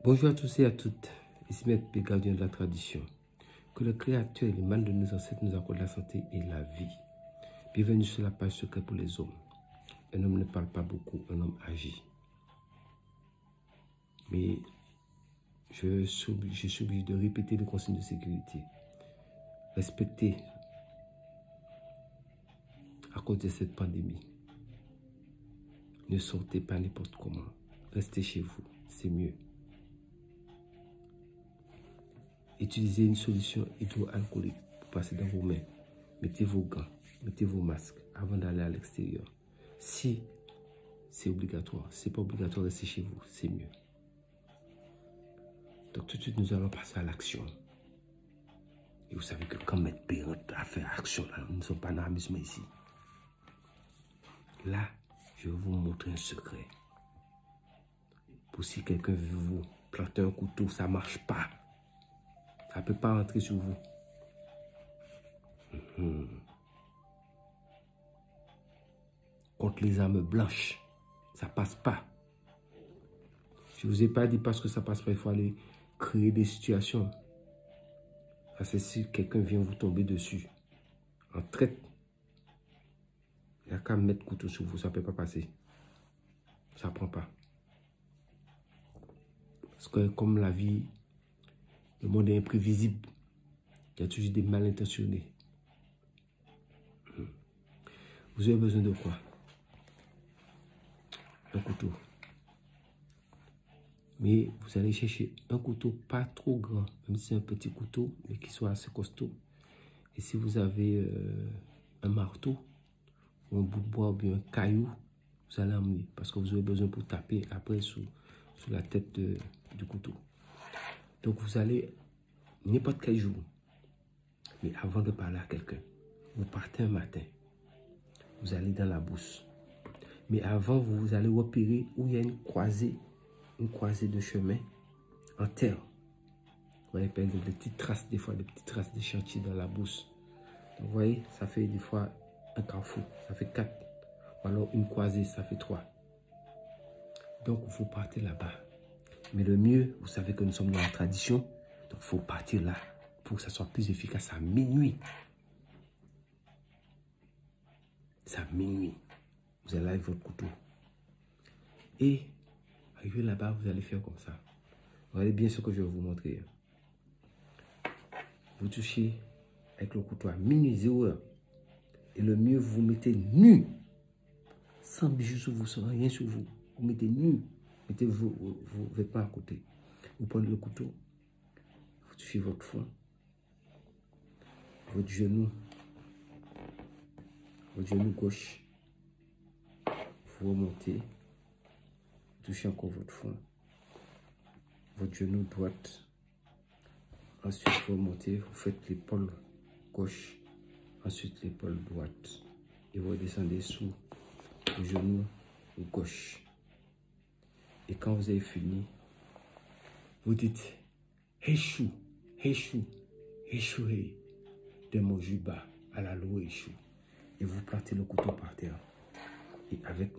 Bonjour à tous et à toutes, ici Maître P, gardien de la tradition. Que le Créateur et les mal de nos ancêtres nous accordent la santé et la vie. Bienvenue sur la page secret pour les hommes. Un homme ne parle pas beaucoup, un homme agit. Mais je suis obligé de répéter les consignes de sécurité. Respectez à cause de cette pandémie. Ne sortez pas n'importe comment. Restez chez vous, c'est mieux. Utilisez une solution hydroalcoolique pour passer dans vos mains. Mettez vos gants, mettez vos masques avant d'aller à l'extérieur. Si c'est obligatoire, si ce n'est pas obligatoire, restez chez vous, c'est mieux. Donc tout de suite, nous allons passer à l'action. Et vous savez que quand Maître P a fait action, là, nous ne sommes pas dans l'amusement ici. Là, je vais vous montrer un secret. Pour si quelqu'un veut vous planter un couteau, ça ne marche pas. Ça ne peut pas rentrer sur vous. Contre les armes blanches, ça ne passe pas. Je ne vous ai pas dit parce que ça ne passe pas, il faut aller créer des situations. Ça, c'est si quelqu'un vient vous tomber dessus. En traite, il n'y a qu'à mettre couteau sur vous, ça ne peut pas passer. Ça ne prend pas. Parce que comme la vie, le monde est imprévisible. Il y a toujours des mal intentionnés. Vous avez besoin de quoi? Un couteau. Mais vous allez chercher un couteau pas trop grand, même si c'est un petit couteau, mais qui soit assez costaud. Et si vous avez un marteau, ou un bout de bois, ou bien un caillou, vous allez emmener. Parce que vous aurez besoin pour taper après sur la tête du couteau. Donc vous allez, n'importe quel jour, mais avant de parler à quelqu'un, vous partez un matin, vous allez dans la bourse. Mais avant, vous allez repérer où il y a une croisée de chemin en terre. Vous voyez, par exemple, des petites traces, des fois, des petites traces de chantier dans la bourse. Donc, vous voyez, ça fait des fois un carrefour, ça fait 4. Ou alors une croisée, ça fait 3. Donc, vous partez là-bas. Mais le mieux, vous savez que nous sommes dans la tradition, donc il faut partir là pour que ça soit plus efficace à minuit. C'est à minuit. Vous allez avec votre couteau. Et, arrivé là-bas, vous allez faire comme ça. Regardez bien ce que je vais vous montrer. Vous touchez avec le couteau à minuit 0 heure. Et le mieux, vous vous mettez nu. Sans bijoux sur vous, sans rien sur vous. Vous mettez nu. Mettez vos vêtements à côté. Vous prenez le couteau. Vous touchez votre front. Votre genou gauche. Vous remontez. Vous touchez encore votre front. Votre genou droite. Ensuite, vous remontez. Vous faites l'épaule gauche. Ensuite, l'épaule droite. Et vous descendez sous le genou gauche. Et quand vous avez fini, vous dites Heshu, Heshu, Heshu, de Mojuba à la loi Heshu. Et vous plantez le couteau par terre. Et avec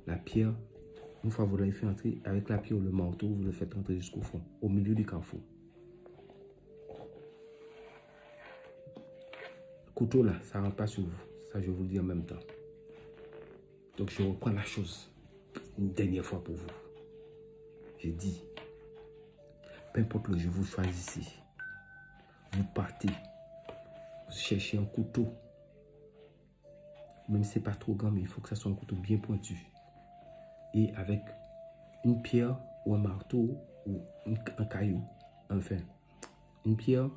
la pierre, une fois que vous l'avez fait entrer, avec la pierre ou le marteau, vous le faites entrer jusqu'au fond, au milieu du carrefour. Le couteau là, ça ne rentre pas sur vous. Ça, je vous le dis en même temps. Donc, je reprends la chose une dernière fois pour vous. J'ai dit, peu importe le jeu, vous choisissez. Vous partez. Vous cherchez un couteau. Même si ce n'est pas trop grand, mais il faut que ça soit un couteau bien pointu. Et avec une pierre ou un marteau ou un caillou. Enfin, une pierre,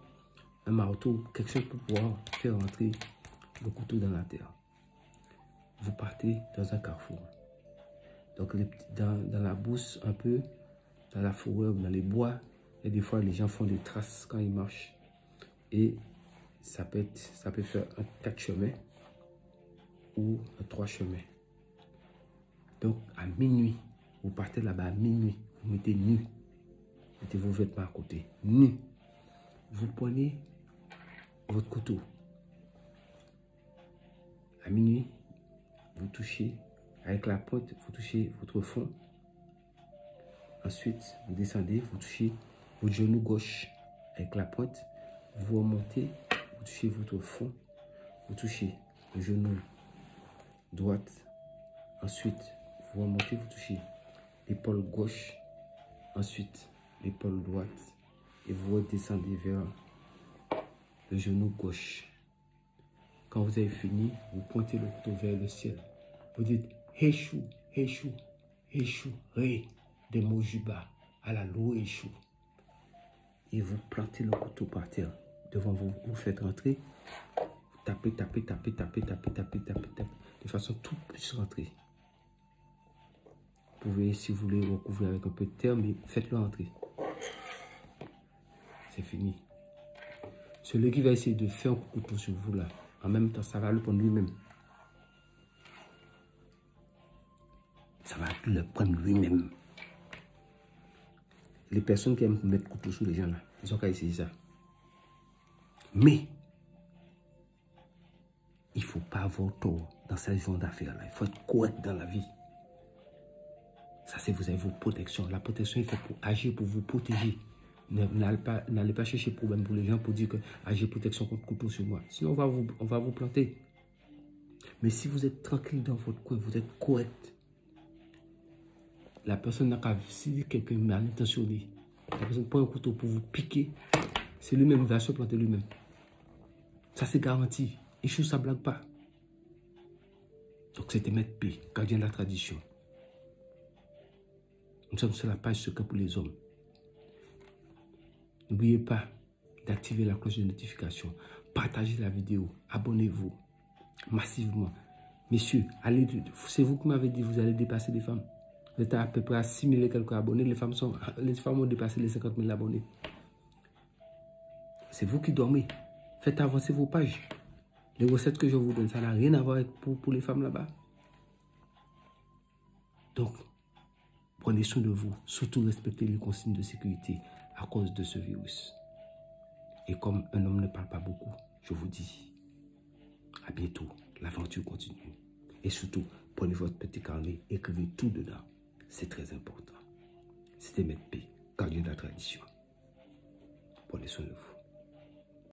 un marteau, quelque chose pour pouvoir faire entrer le couteau dans la terre. Vous partez dans un carrefour. Donc, dans la bourse, un peu, dans la forêt, dans les bois, et des fois, les gens font des traces quand ils marchent. Et ça peut faire un 4 chemins ou un 3 chemins. Donc, à minuit, vous partez là-bas à minuit, vous mettez nu. Mettez vos vêtements à côté, nu. Vous prenez votre couteau. À minuit, vous touchez, avec la pointe, vous touchez votre fond. Ensuite, vous descendez, vous touchez votre genou gauche avec la pointe. Vous remontez, vous touchez votre fond. Vous touchez le genou droite. Ensuite, vous remontez, vous touchez l'épaule gauche. Ensuite, l'épaule droite. Et vous redescendez vers le genou gauche. Quand vous avez fini, vous pointez le couteau vers le ciel. Vous dites Heshu, Heshu, Heshu, Ré, des mots juba, à la loi Heshu. Et vous plantez le couteau par terre. Devant vous, vous faites rentrer. Vous tapez, tapez, tapez, tapez, tapez, tapez, tapez, tapez. De façon tout puisse rentrer. Vous pouvez, si vous voulez, recouvrir avec un peu de terre, mais faites-le rentrer. C'est fini. Celui qui va essayer de faire un couteau sur vous là, en même temps, ça va le prendre lui-même. Ça va le prendre lui-même. Les personnes qui aiment mettre couteau sur les gens là, ils ont qu'à essayer ça. Mais, il ne faut pas avoir tort dans ce genre d'affaires là. Il faut être correct dans la vie. Ça, c'est vous avez vos protections. La protection est faite pour agir, pour vous protéger. N'allez pas chercher problème pour les gens pour dire que j'ai protection contre couteau sur moi. Sinon, on va vous planter. Mais si vous êtes tranquille dans votre coin, vous êtes correct. La personne n'a qu'à, si quelqu'un est mal intentionné, la personne prend un couteau pour vous piquer, c'est lui-même qui va se planter lui-même. Ça, c'est garanti. Et chose, ça ne blague pas. Donc, c'était Maître P, gardien de la tradition. Nous sommes sur la page Secret pour les hommes. N'oubliez pas d'activer la cloche de notification. Partagez la vidéo. Abonnez-vous massivement. Messieurs, c'est vous qui m'avez dit que vous allez dépasser les femmes. Vous êtes à peu près à 6 000 et quelques abonnés. Les femmes ont dépassé les 50 000 abonnés. C'est vous qui dormez. Faites avancer vos pages. Les recettes que je vous donne, ça n'a rien à voir avec pour les femmes là-bas. Donc, prenez soin de vous. Surtout respectez les consignes de sécurité à cause de ce virus. Et comme un homme ne parle pas beaucoup, je vous dis à bientôt. L'aventure continue. Et surtout, prenez votre petit carnet, écrivez tout dedans. C'est très important. C'était Maître P, gardien de la tradition. Prenez soin de vous.